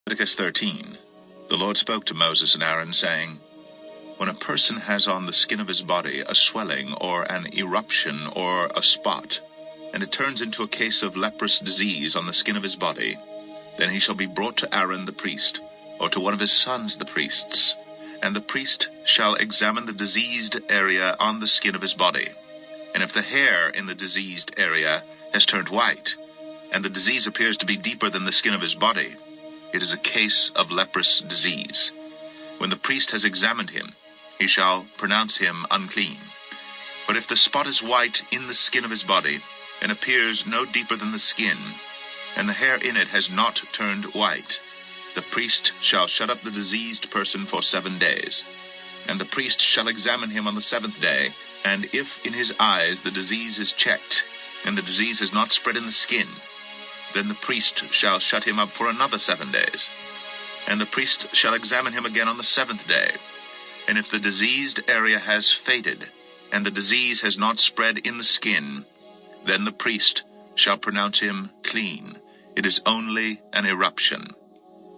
Leviticus 13. The Lord spoke to Moses and Aaron, saying, When a person has on the skin of his body a swelling or an eruption or a spot, and it turns into a case of leprous disease on the skin of his body, then he shall be brought to Aaron the priest, or to one of his sons the priests, and the priest shall examine the diseased area on the skin of his body. And if the hair in the diseased area has turned white, and the disease appears to be deeper than the skin of his body, it is a case of leprous disease. When the priest has examined him, he shall pronounce him unclean. But if the spot is white in the skin of his body, and appears no deeper than the skin, and the hair in it has not turned white, the priest shall shut up the diseased person for 7 days. And the priest shall examine him on the 7th day, and if in his eyes the disease is checked, and the disease has not spread in the skin, then the priest shall shut him up for another 7 days. And the priest shall examine him again on the 7th day. And if the diseased area has faded, and the disease has not spread in the skin, then the priest shall pronounce him clean. It is only an eruption.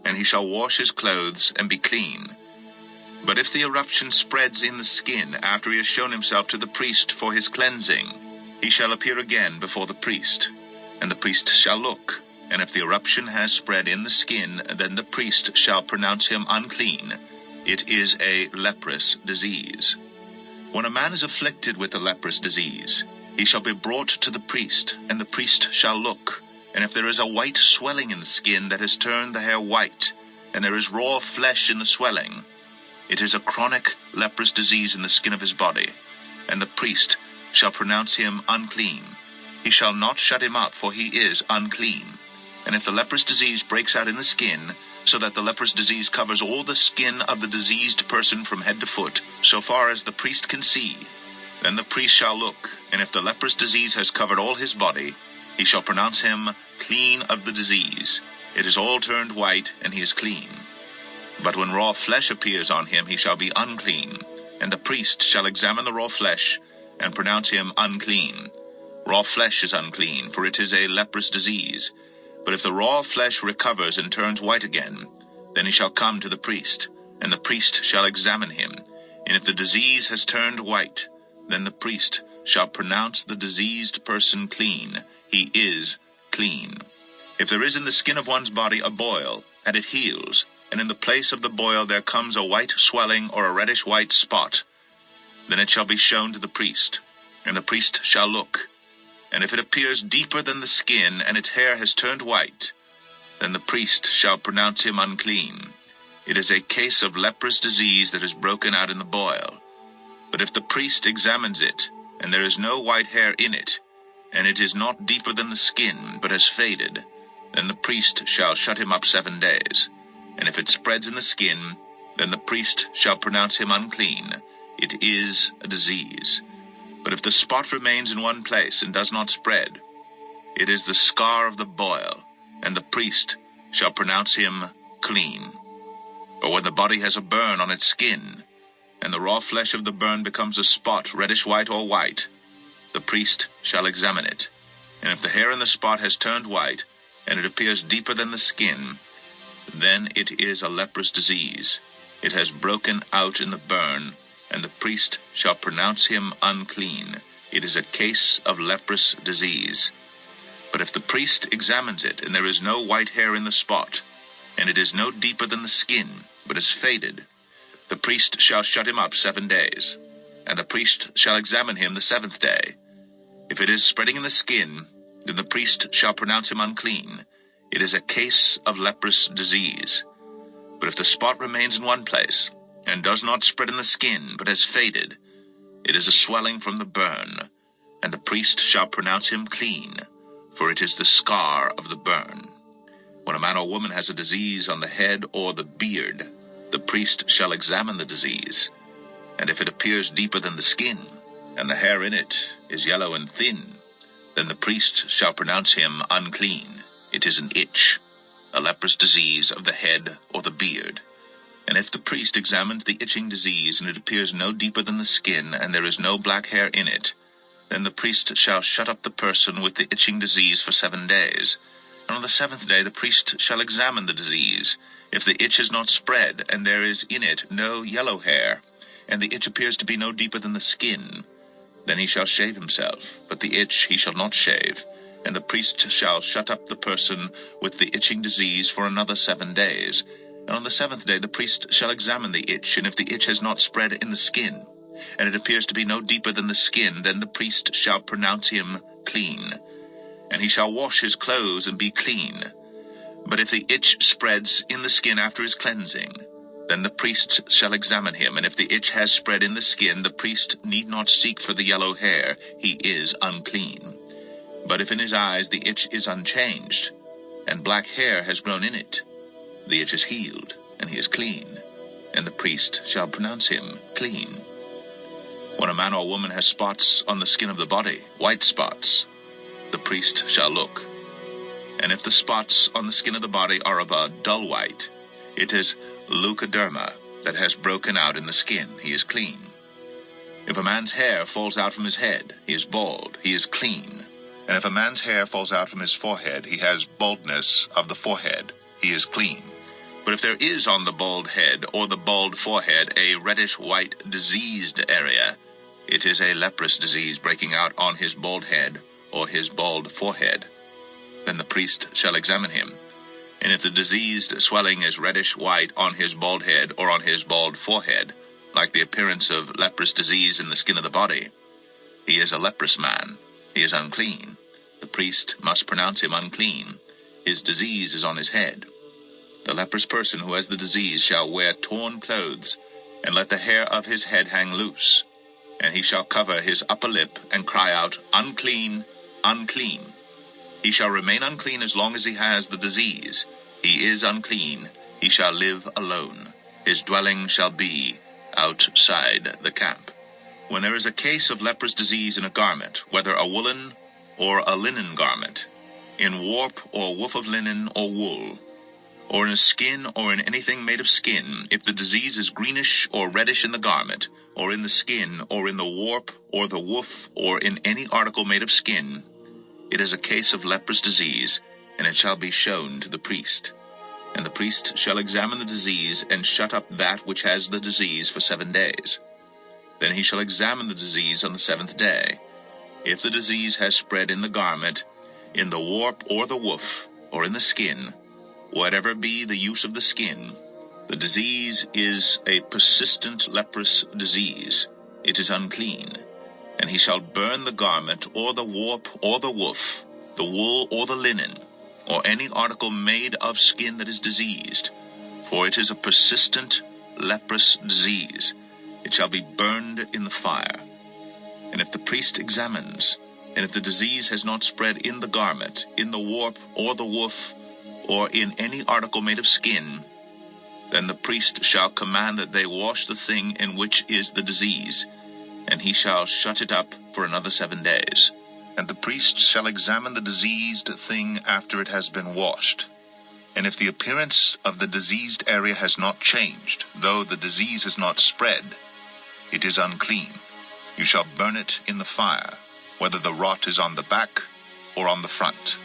And he shall wash his clothes and be clean. But if the eruption spreads in the skin after he has shown himself to the priest for his cleansing, he shall appear again before the priest. And the priest shall look, and if the eruption has spread in the skin, then the priest shall pronounce him unclean. It is a leprous disease. When a man is afflicted with a leprous disease, he shall be brought to the priest, and the priest shall look. And if there is a white swelling in the skin that has turned the hair white, and there is raw flesh in the swelling, it is a chronic leprous disease in the skin of his body, and the priest shall pronounce him unclean. He shall not shut him up, for he is unclean. And if the leprous disease breaks out in the skin, so that the leprous disease covers all the skin of the diseased person from head to foot, so far as the priest can see, then the priest shall look, and if the leprous disease has covered all his body, he shall pronounce him clean of the disease. It is all turned white, and he is clean. But when raw flesh appears on him, he shall be unclean, and the priest shall examine the raw flesh, and pronounce him unclean. Raw flesh is unclean, for it is a leprous disease. But if the raw flesh recovers and turns white again, then he shall come to the priest, and the priest shall examine him. And if the disease has turned white, then the priest shall pronounce the diseased person clean. He is clean. If there is in the skin of one's body a boil, and it heals, and in the place of the boil there comes a white swelling or a reddish-white spot, then it shall be shown to the priest, and the priest shall look. And if it appears deeper than the skin, and its hair has turned white, then the priest shall pronounce him unclean. It is a case of leprous disease that has broken out in the boil. But if the priest examines it, and there is no white hair in it, and it is not deeper than the skin, but has faded, then the priest shall shut him up 7 days. And if it spreads in the skin, then the priest shall pronounce him unclean. It is a disease. But if the spot remains in one place and does not spread, it is the scar of the boil, and the priest shall pronounce him clean. Or when the body has a burn on its skin, and the raw flesh of the burn becomes a spot, reddish-white or white, the priest shall examine it. And if the hair in the spot has turned white, and it appears deeper than the skin, then it is a leprous disease. It has broken out in the burn, and the priest shall pronounce him unclean. It is a case of leprous disease. But if the priest examines it, and there is no white hair in the spot, and it is no deeper than the skin, but is faded, the priest shall shut him up 7 days, and the priest shall examine him the 7th day. If it is spreading in the skin, then the priest shall pronounce him unclean. It is a case of leprous disease. But if the spot remains in one place, and does not spread in the skin, but has faded, it is a swelling from the burn, and the priest shall pronounce him clean, for it is the scar of the burn. When a man or woman has a disease on the head or the beard, the priest shall examine the disease, and if it appears deeper than the skin, and the hair in it is yellow and thin, then the priest shall pronounce him unclean. It is an itch, a leprous disease of the head or the beard. And if the priest examines the itching disease, and it appears no deeper than the skin, and there is no black hair in it, then the priest shall shut up the person with the itching disease for 7 days. And on the 7th day the priest shall examine the disease. If the itch is not spread, and there is in it no yellow hair, and the itch appears to be no deeper than the skin, then he shall shave himself, but the itch he shall not shave, and the priest shall shut up the person with the itching disease for another 7 days. And on the 7th day the priest shall examine the itch, and if the itch has not spread in the skin, and it appears to be no deeper than the skin, then the priest shall pronounce him clean. And he shall wash his clothes and be clean. But if the itch spreads in the skin after his cleansing, then the priest shall examine him, and if the itch has spread in the skin, the priest need not seek for the yellow hair, he is unclean. But if in his eyes the itch is unchanged, and black hair has grown in it, the itch is healed, and he is clean, and the priest shall pronounce him clean. When a man or woman has spots on the skin of the body, white spots, the priest shall look. And if the spots on the skin of the body are of a dull white, it is leukoderma that has broken out in the skin, he is clean. If a man's hair falls out from his head, he is bald, he is clean. And if a man's hair falls out from his forehead, he has baldness of the forehead, he is clean. But if there is on the bald head or the bald forehead a reddish-white diseased area, it is a leprous disease breaking out on his bald head or his bald forehead. Then the priest shall examine him. And if the diseased swelling is reddish-white on his bald head or on his bald forehead, like the appearance of leprous disease in the skin of the body, he is a leprous man, he is unclean. The priest must pronounce him unclean. His disease is on his head. The leprous person who has the disease shall wear torn clothes, and let the hair of his head hang loose. And he shall cover his upper lip, and cry out, Unclean, unclean. He shall remain unclean as long as he has the disease. He is unclean. He shall live alone. His dwelling shall be outside the camp. When there is a case of leprous disease in a garment, whether a woolen or a linen garment, in warp or woof of linen or wool, or in a skin or in anything made of skin, if the disease is greenish or reddish in the garment, or in the skin, or in the warp, or the woof, or in any article made of skin, it is a case of leprous disease, and it shall be shown to the priest. And the priest shall examine the disease, and shut up that which has the disease for 7 days. Then he shall examine the disease on the 7th day. If the disease has spread in the garment, in the warp or the woof, or in the skin, whatever be the use of the skin, the disease is a persistent leprous disease. It is unclean. And he shall burn the garment, or the warp, or the woof, the wool, or the linen, or any article made of skin that is diseased, for it is a persistent leprous disease. It shall be burned in the fire. And if the priest examines, and if the disease has not spread in the garment, in the warp, or the woof, or in any article made of skin, then the priest shall command that they wash the thing in which is the disease, and he shall shut it up for another 7 days. And the priest shall examine the diseased thing after it has been washed. And if the appearance of the diseased area has not changed, though the disease has not spread, it is unclean. You shall burn it in the fire, whether the rot is on the back or on the front.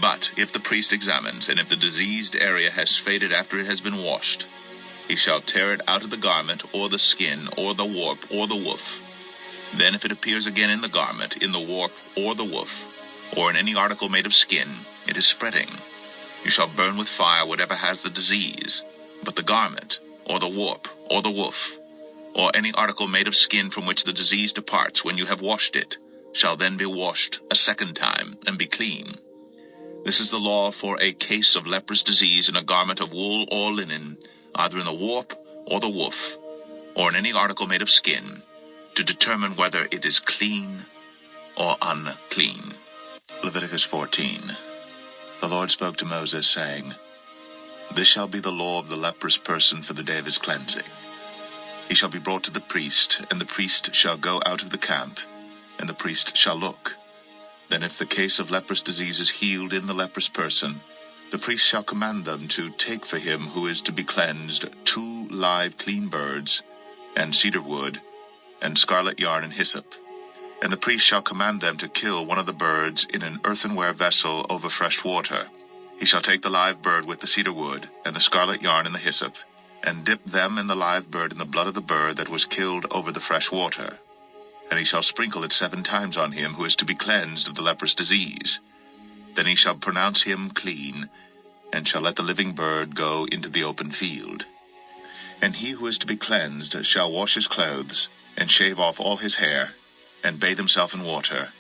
But if the priest examines, and if the diseased area has faded after it has been washed, he shall tear it out of the garment, or the skin, or the warp, or the woof. Then if it appears again in the garment, in the warp, or the woof, or in any article made of skin, it is spreading. You shall burn with fire whatever has the disease. But the garment, or the warp, or the woof, or any article made of skin from which the disease departs when you have washed it, shall then be washed a 2nd time, and be clean. This is the law for a case of leprous disease in a garment of wool or linen, either in the warp or the woof, or in any article made of skin, to determine whether it is clean or unclean. Leviticus 14. The Lord spoke to Moses, saying, This shall be the law of the leprous person for the day of his cleansing. He shall be brought to the priest, and the priest shall go out of the camp, and the priest shall look. Then if the case of leprous disease is healed in the leprous person, the priest shall command them to take for him who is to be cleansed 2 live clean birds, and cedar wood, and scarlet yarn and hyssop. And the priest shall command them to kill one of the birds in an earthenware vessel over fresh water. He shall take the live bird with the cedar wood, and the scarlet yarn and the hyssop, and dip them and the live bird in the blood of the bird that was killed over the fresh water. And he shall sprinkle it 7 times on him who is to be cleansed of the leprous disease. Then he shall pronounce him clean, and shall let the living bird go into the open field. And he who is to be cleansed shall wash his clothes, and shave off all his hair, and bathe himself in water,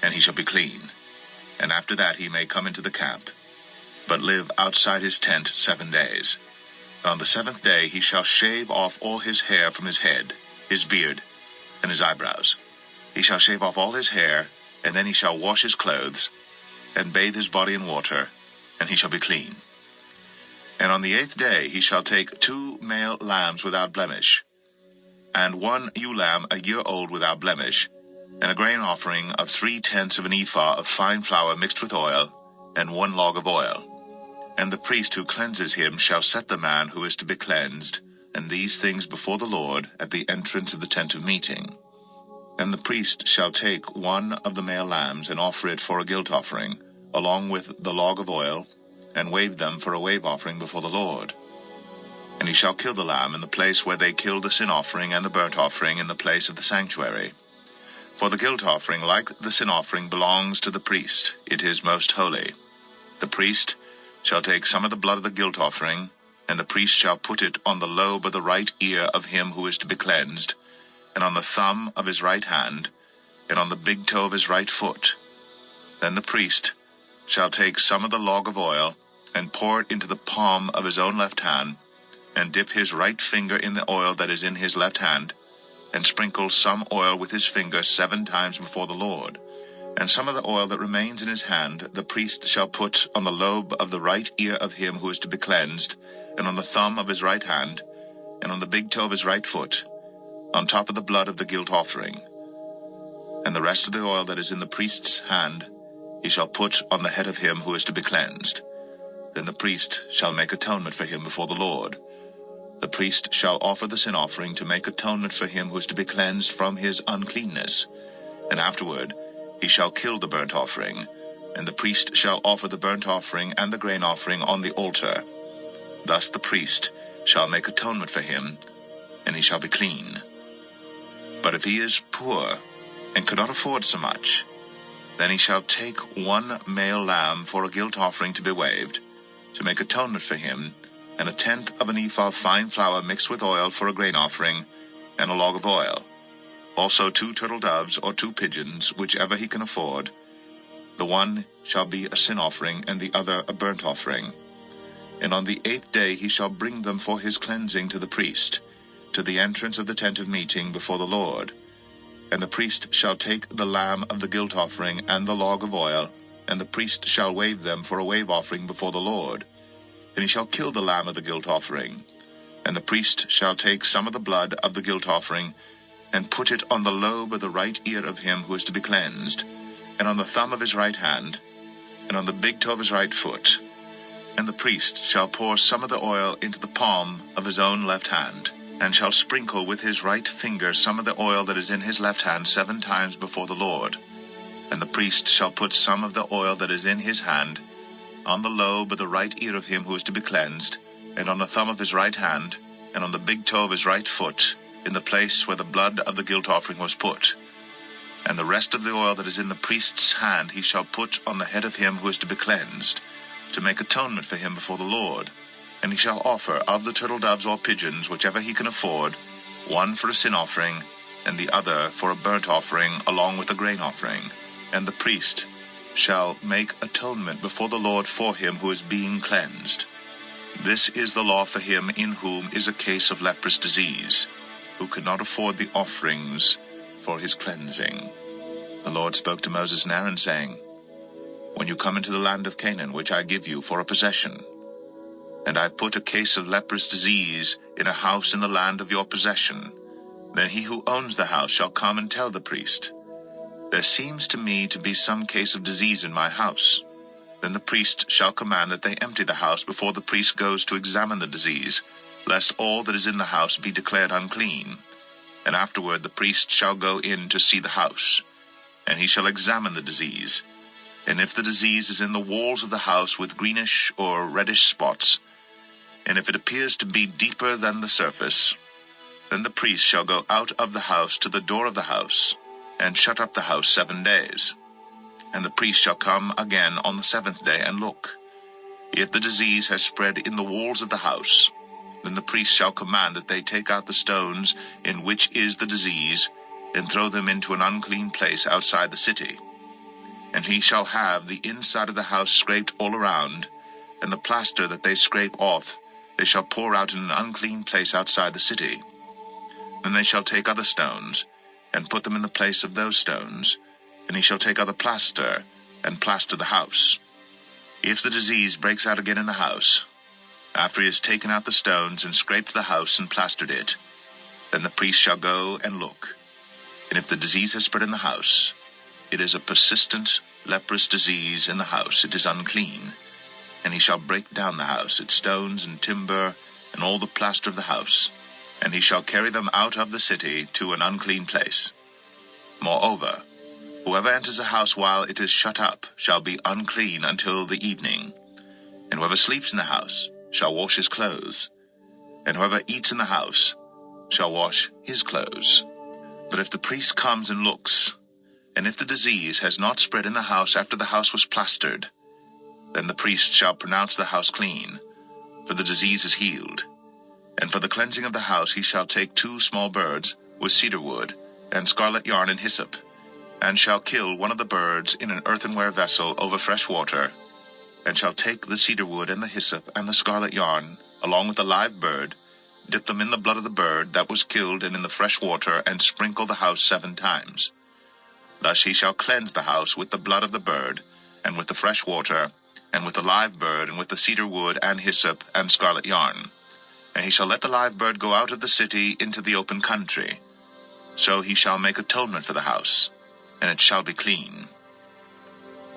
and he shall be clean. And after that he may come into the camp, but live outside his tent 7 days. And on the 7th day he shall shave off all his hair from his head, his beard, and his eyebrows. He shall shave off all his hair, and then he shall wash his clothes, and bathe his body in water, and he shall be clean. And on the 8th day he shall take 2 male lambs without blemish, and 1 ewe lamb a year old without blemish, and a grain offering of 3/10 of an ephah of fine flour mixed with oil, and 1 log of oil. And the priest who cleanses him shall set the man who is to be cleansed, and these things before the Lord at the entrance of the tent of meeting. And the priest shall take 1 of the male lambs and offer it for a guilt offering, along with the log of oil, and wave them for a wave offering before the Lord. And he shall kill the lamb in the place where they killed the sin offering and the burnt offering in the place of the sanctuary. For the guilt offering, like the sin offering, belongs to the priest. It is most holy. The priest shall take some of the blood of the guilt offering, and the priest shall put it on the lobe of the right ear of him who is to be cleansed, and on the thumb of his right hand, and on the big toe of his right foot. Then the priest shall take some of the log of oil, and pour it into the palm of his own left hand, and dip his right finger in the oil that is in his left hand, and sprinkle some oil with his finger 7 times before the Lord. And some of the oil that remains in his hand the priest shall put on the lobe of the right ear of him who is to be cleansed, and on the thumb of his right hand, and on the big toe of his right foot, on top of the blood of the guilt offering. And the rest of the oil that is in the priest's hand he shall put on the head of him who is to be cleansed. Then the priest shall make atonement for him before the Lord. The priest shall offer the sin offering to make atonement for him who is to be cleansed from his uncleanness. And afterward he shall kill the burnt offering, and the priest shall offer the burnt offering and the grain offering on the altar. Thus the priest shall make atonement for him, and he shall be clean. But if he is poor, and cannot afford so much, then he shall take 1 male lamb for a guilt offering to be waved, to make atonement for him, and 1/10 of an ephah of fine flour mixed with oil for a grain offering, and a log of oil. Also 2 turtle doves or 2 pigeons, whichever he can afford. The one shall be a sin offering, and the other a burnt offering. And on the 8th day he shall bring them for his cleansing to the priest, to the entrance of the tent of meeting before the Lord. And the priest shall take the lamb of the guilt offering and the log of oil, and the priest shall wave them for a wave offering before the Lord. And he shall kill the lamb of the guilt offering. And the priest shall take some of the blood of the guilt offering, and put it on the lobe of the right ear of him who is to be cleansed, and on the thumb of his right hand, and on the big toe of his right foot. And the priest shall pour some of the oil into the palm of his own left hand, and shall sprinkle with his right finger some of the oil that is in his left hand 7 times before the Lord. And the priest shall put some of the oil that is in his hand on the lobe of the right ear of him who is to be cleansed, and on the thumb of his right hand, and on the big toe of his right foot, in the place where the blood of the guilt offering was put. And the rest of the oil that is in the priest's hand he shall put on the head of him who is to be cleansed, to make atonement for him before the Lord. And he shall offer of the turtle doves or pigeons, whichever he can afford, 1 for a sin offering, and the other for a burnt offering, along with the grain offering. And the priest shall make atonement before the Lord for him who is being cleansed. This is the law for him in whom is a case of leprous disease, who could not afford the offerings for his cleansing. The Lord spoke to Moses and Aaron, saying, When you come into the land of Canaan, which I give you for a possession, and I put a case of leprous disease in a house in the land of your possession, then he who owns the house shall come and tell the priest, There seems to me to be some case of disease in my house. Then the priest shall command that they empty the house before the priest goes to examine the disease, lest all that is in the house be declared unclean. And afterward the priest shall go in to see the house, and he shall examine the disease. And if the disease is in the walls of the house with greenish or reddish spots, and if it appears to be deeper than the surface, then the priest shall go out of the house to the door of the house, and shut up the house 7 days. And the priest shall come again on the 7th day and look. If the disease has spread in the walls of the house, then the priest shall command that they take out the stones in which is the disease, and throw them into an unclean place outside the city. And he shall have the inside of the house scraped all around, and the plaster that they scrape off they shall pour out in an unclean place outside the city. Then they shall take other stones, and put them in the place of those stones, and he shall take other plaster, and plaster the house. If the disease breaks out again in the house, after he has taken out the stones and scraped the house and plastered it, then the priest shall go and look. And if the disease has spread in the house, it is a persistent leprous disease in the house, it is unclean. And he shall break down the house, its stones and timber, and all the plaster of the house, and he shall carry them out of the city to an unclean place. Moreover, whoever enters the house while it is shut up shall be unclean until the evening. And whoever sleeps in the house shall wash his clothes, and whoever eats in the house shall wash his clothes. But if the priest comes and looks, and if the disease has not spread in the house after the house was plastered, then the priest shall pronounce the house clean, for the disease is healed. And for the cleansing of the house he shall take 2 small birds with cedar wood, and scarlet yarn and hyssop, and shall kill one of the birds in an earthenware vessel over fresh water, and shall take the cedar wood and the hyssop and the scarlet yarn, along with the live bird, dip them in the blood of the bird that was killed and in the fresh water, and sprinkle the house 7 times. Thus he shall cleanse the house with the blood of the bird, and with the fresh water, and with the live bird, and with the cedar wood, and hyssop, and scarlet yarn. And he shall let the live bird go out of the city into the open country. So he shall make atonement for the house, and it shall be clean.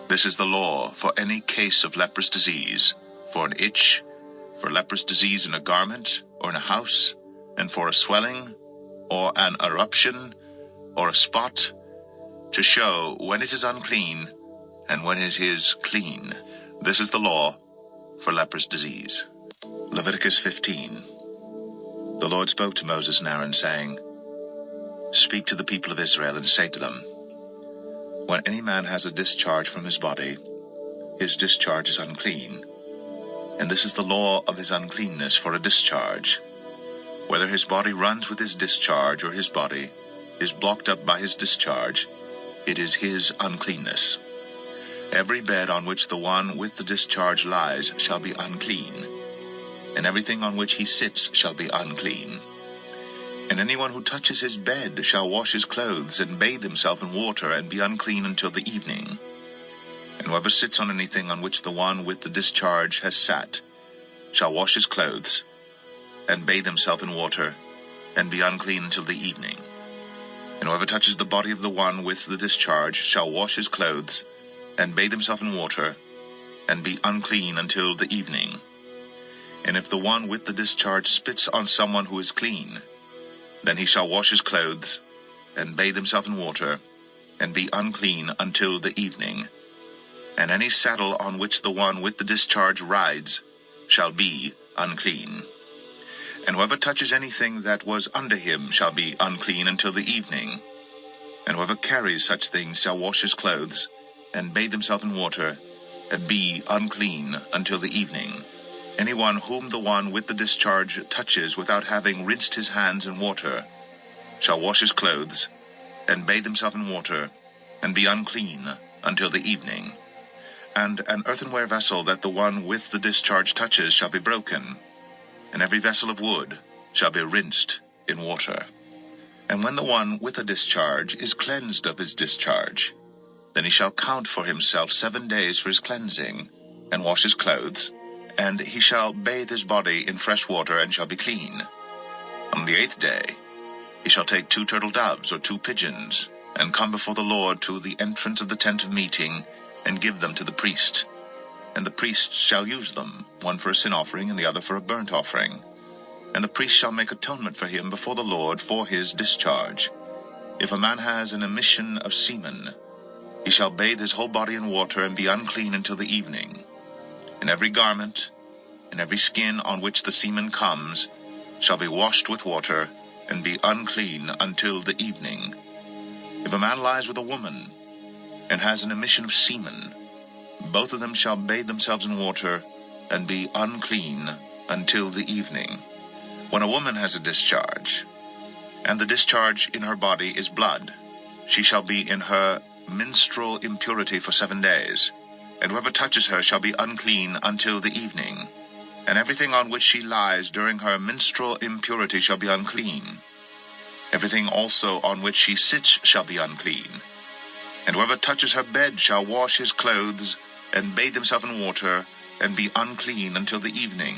This is the law for any case of leprous disease, for an itch, for leprous disease in a garment, or in a house, and for a swelling, or an eruption, or a spot, to show when it is unclean, and when it is clean. This is the law for leprous disease. Leviticus 15. The Lord spoke to Moses and Aaron, saying, Speak to the people of Israel, and say to them, When any man has a discharge from his body, his discharge is unclean. And this is the law of his uncleanness for a discharge. Whether his body runs with his discharge, or his body is blocked up by his discharge, it is his uncleanness. Every bed on which the one with the discharge lies shall be unclean, and everything on which he sits shall be unclean. And anyone who touches his bed shall wash his clothes, and bathe himself in water, and be unclean until the evening. And whoever sits on anything on which the one with the discharge has sat shall wash his clothes, and bathe himself in water, and be unclean until the evening. And whoever touches the body of the one with the discharge shall wash his clothes, and bathe himself in water, and be unclean until the evening. And if the one with the discharge spits on someone who is clean, then he shall wash his clothes, and bathe himself in water, and be unclean until the evening. And any saddle on which the one with the discharge rides shall be unclean. And whoever touches anything that was under him shall be unclean until the evening. And whoever carries such things shall wash his clothes, and bathe himself in water, and be unclean until the evening. Anyone whom the one with the discharge touches without having rinsed his hands in water shall wash his clothes, and bathe himself in water, and be unclean until the evening. And an earthenware vessel that the one with the discharge touches shall be broken, and every vessel of wood shall be rinsed in water. And when the one with a discharge is cleansed of his discharge, then he shall count for himself 7 days for his cleansing, and wash his clothes, and he shall bathe his body in fresh water, and shall be clean. On the 8th day he shall take 2 turtle doves or 2 pigeons, and come before the Lord to the entrance of the tent of meeting, and give them to the priest. And the priest shall use them, one for a sin offering, and the other for a burnt offering. And the priest shall make atonement for him before the Lord for his discharge. If a man has an emission of semen, He shall bathe his whole body in water, and be unclean until the evening. And every garment, and every skin on which the semen comes, shall be washed with water, and be unclean until the evening. If a man lies with a woman, and has an emission of semen, both of them shall bathe themselves in water, and be unclean until the evening. When a woman has a discharge, and the discharge in her body is blood, she shall be in her menstrual impurity for 7 days, and whoever touches her shall be unclean until the evening. And everything on which she lies during her menstrual impurity shall be unclean. Everything also on which she sits shall be unclean. And whoever touches her bed shall wash his clothes, and bathe himself in water, and be unclean until the evening.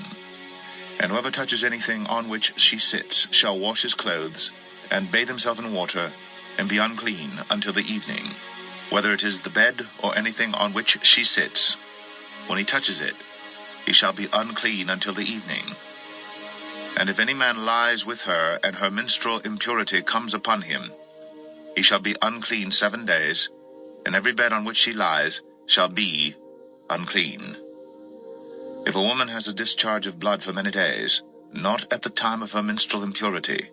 And whoever touches anything on which she sits shall wash his clothes, and bathe himself in water, and be unclean until the evening. Whether it is the bed or anything on which she sits, when he touches it, he shall be unclean until the evening. And if any man lies with her, and her menstrual impurity comes upon him, he shall be unclean 7 days, and every bed on which she lies shall be unclean. If a woman has a discharge of blood for many days, not at the time of her menstrual impurity,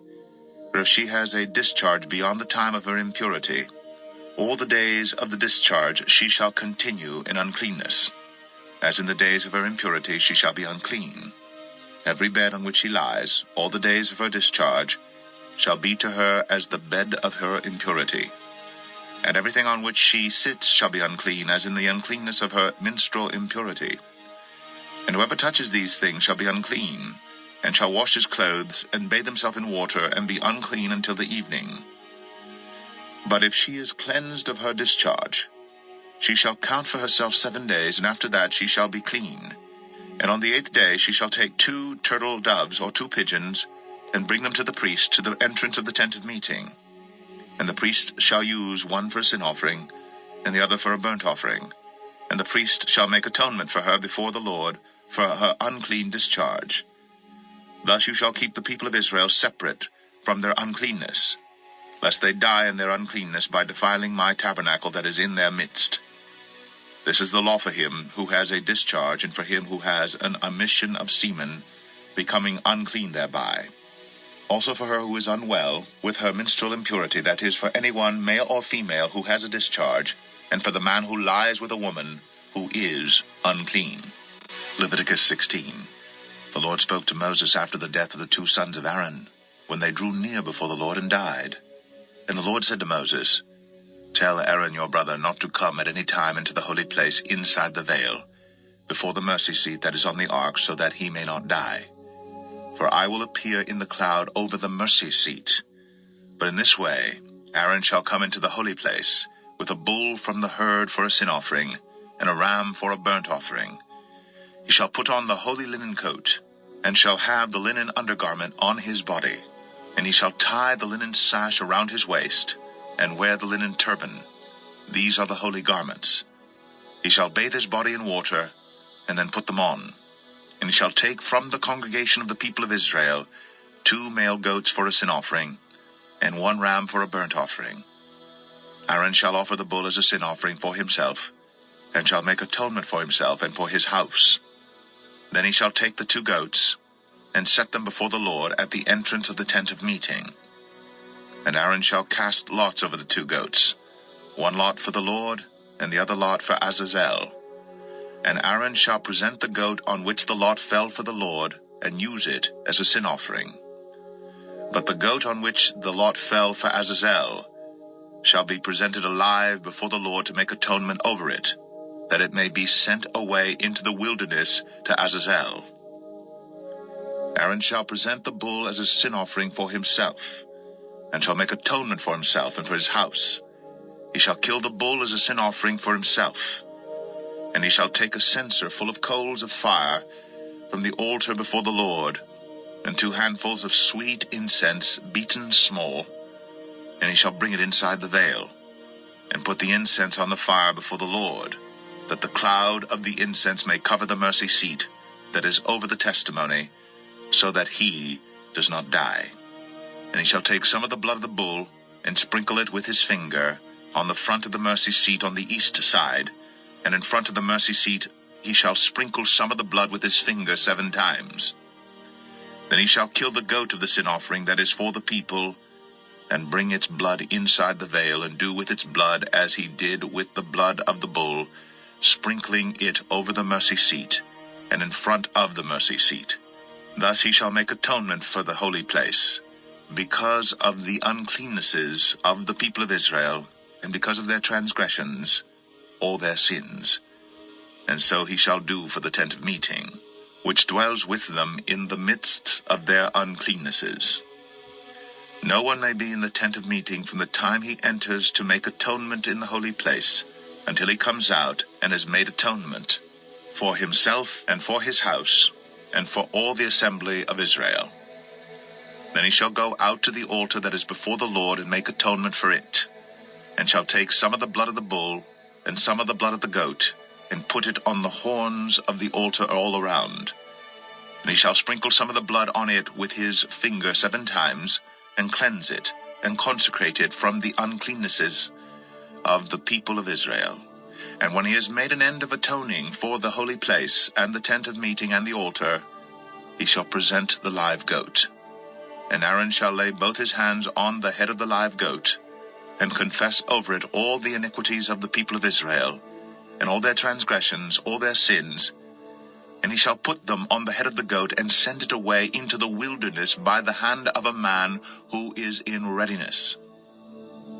or if she has a discharge beyond the time of her impurity, all the days of the discharge she shall continue in uncleanness. As in the days of her impurity she shall be unclean. Every bed on which she lies, all the days of her discharge, shall be to her as the bed of her impurity. And everything on which she sits shall be unclean, as in the uncleanness of her menstrual impurity. And whoever touches these things shall be unclean, and shall wash his clothes, and bathe himself in water, and be unclean until the evening. But if she is cleansed of her discharge, she shall count for herself 7 days, and after that she shall be clean. And on the 8th day she shall take 2 turtle doves or 2 pigeons, and bring them to the priest to the entrance of the tent of meeting. And the priest shall use one for a sin offering, and the other for a burnt offering. And the priest shall make atonement for her before the Lord for her unclean discharge. Thus you shall keep the people of Israel separate from their uncleanness, lest they die in their uncleanness by defiling my tabernacle that is in their midst. This is the law for him who has a discharge, and for him who has an emission of semen, becoming unclean thereby. Also for her who is unwell with her menstrual impurity, that is, for anyone, male or female, who has a discharge, and for the man who lies with a woman who is unclean. Leviticus 16. The Lord spoke to Moses after the death of the 2 sons of Aaron, when they drew near before the Lord and died. And the Lord said to Moses, Tell Aaron your brother not to come at any time into the holy place inside the veil, before the mercy seat that is on the ark, so that he may not die. For I will appear in the cloud over the mercy seat. But in this way Aaron shall come into the holy place, with a bull from the herd for a sin offering, and a ram for a burnt offering. He shall put on the holy linen coat, and shall have the linen undergarment on his body, and he shall tie the linen sash around his waist, and wear the linen turban. These are the holy garments. He shall bathe his body in water, and then put them on. And he shall take from the congregation of the people of Israel 2 male goats for a sin offering, and 1 ram for a burnt offering. Aaron shall offer the bull as a sin offering for himself, and shall make atonement for himself and for his house. Then he shall take the 2 goats, and set them before the Lord at the entrance of the tent of meeting. And Aaron shall cast lots over the 2 goats, 1 lot for the Lord, and the other lot for Azazel. And Aaron shall present the goat on which the lot fell for the Lord, and use it as a sin offering. But the goat on which the lot fell for Azazel shall be presented alive before the Lord to make atonement over it, that it may be sent away into the wilderness to Azazel. Aaron shall present the bull as a sin offering for himself, and shall make atonement for himself and for his house. He shall kill the bull as a sin offering for himself. And he shall take a censer full of coals of fire from the altar before the Lord, and 2 handfuls of sweet incense beaten small, and he shall bring it inside the veil, and put the incense on the fire before the Lord, that the cloud of the incense may cover the mercy seat that is over the testimony, so that he does not die. And he shall take some of the blood of the bull, and sprinkle it with his finger on the front of the mercy seat on the east side, and in front of the mercy seat he shall sprinkle some of the blood with his finger 7 times. Then he shall kill the goat of the sin offering that is for the people, and bring its blood inside the veil, and do with its blood as he did with the blood of the bull, sprinkling it over the mercy seat, and in front of the mercy seat. Thus he shall make atonement for the holy place, because of the uncleannesses of the people of Israel, and because of their transgressions, all their sins. And so he shall do for the tent of meeting, which dwells with them in the midst of their uncleannesses. No one may be in the tent of meeting from the time he enters to make atonement in the holy place, until he comes out and has made atonement for himself and for his house, and for all the assembly of Israel. Then he shall go out to the altar that is before the Lord, and make atonement for it, and shall take some of the blood of the bull, and some of the blood of the goat, and put it on the horns of the altar all around. And he shall sprinkle some of the blood on it with his finger 7 times, and cleanse it, and consecrate it from the uncleannesses of the people of Israel. And when he has made an end of atoning for the holy place, and the tent of meeting, and the altar, he shall present the live goat. And Aaron shall lay both his hands on the head of the live goat, and confess over it all the iniquities of the people of Israel, and all their transgressions, all their sins. And he shall put them on the head of the goat, and send it away into the wilderness by the hand of a man who is in readiness.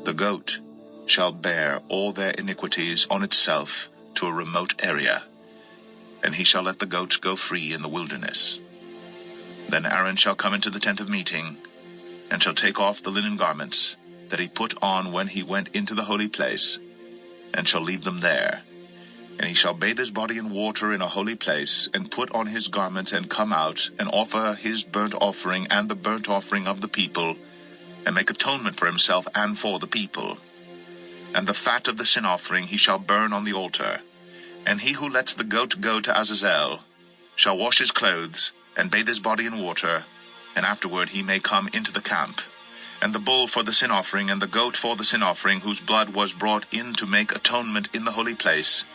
The goat shall bear all their iniquities on itself to a remote area, and he shall let the goat go free in the wilderness. Then Aaron shall come into the tent of meeting, and shall take off the linen garments that he put on when he went into the holy place, and shall leave them there. And he shall bathe his body in water in a holy place, and put on his garments, and come out, and offer his burnt offering and the burnt offering of the people, and make atonement for himself and for the people. And the fat of the sin offering he shall burn on the altar. And he who lets the goat go to Azazel shall wash his clothes, and bathe his body in water, and afterward he may come into the camp. And the bull for the sin offering, and the goat for the sin offering, whose blood was brought in to make atonement in the holy place,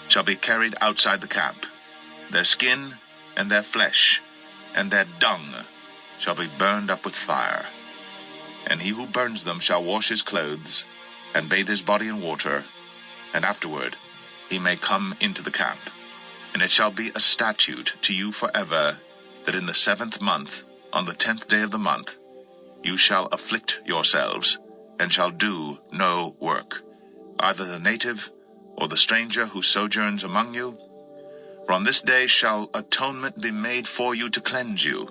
shall be carried outside the camp. Their skin and their flesh and their dung shall be burned up with fire. And he who burns them shall wash his clothes, and bathe his body in water, and afterward he may come into the camp. And it shall be a statute to you forever, that in the 7th month, on the 10th day of the month, you shall afflict yourselves, and shall do no work, either the native or the stranger who sojourns among you. For on this day shall atonement be made for you to cleanse you.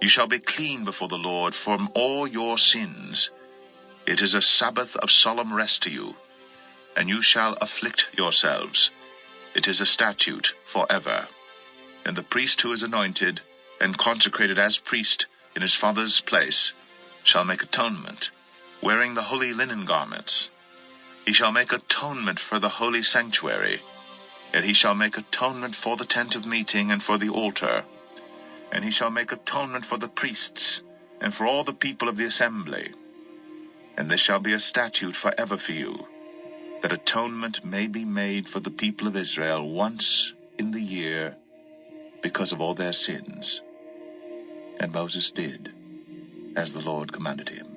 You shall be clean before the Lord from all your sins. It is a Sabbath of solemn rest to you, and you shall afflict yourselves. It is a statute forever. And the priest who is anointed and consecrated as priest in his father's place shall make atonement, wearing the holy linen garments. He shall make atonement for the holy sanctuary, and he shall make atonement for the tent of meeting and for the altar, and he shall make atonement for the priests and for all the people of the assembly. And this shall be a statute forever for you, that atonement may be made for the people of Israel once in the year because of all their sins. And Moses did as the Lord commanded him.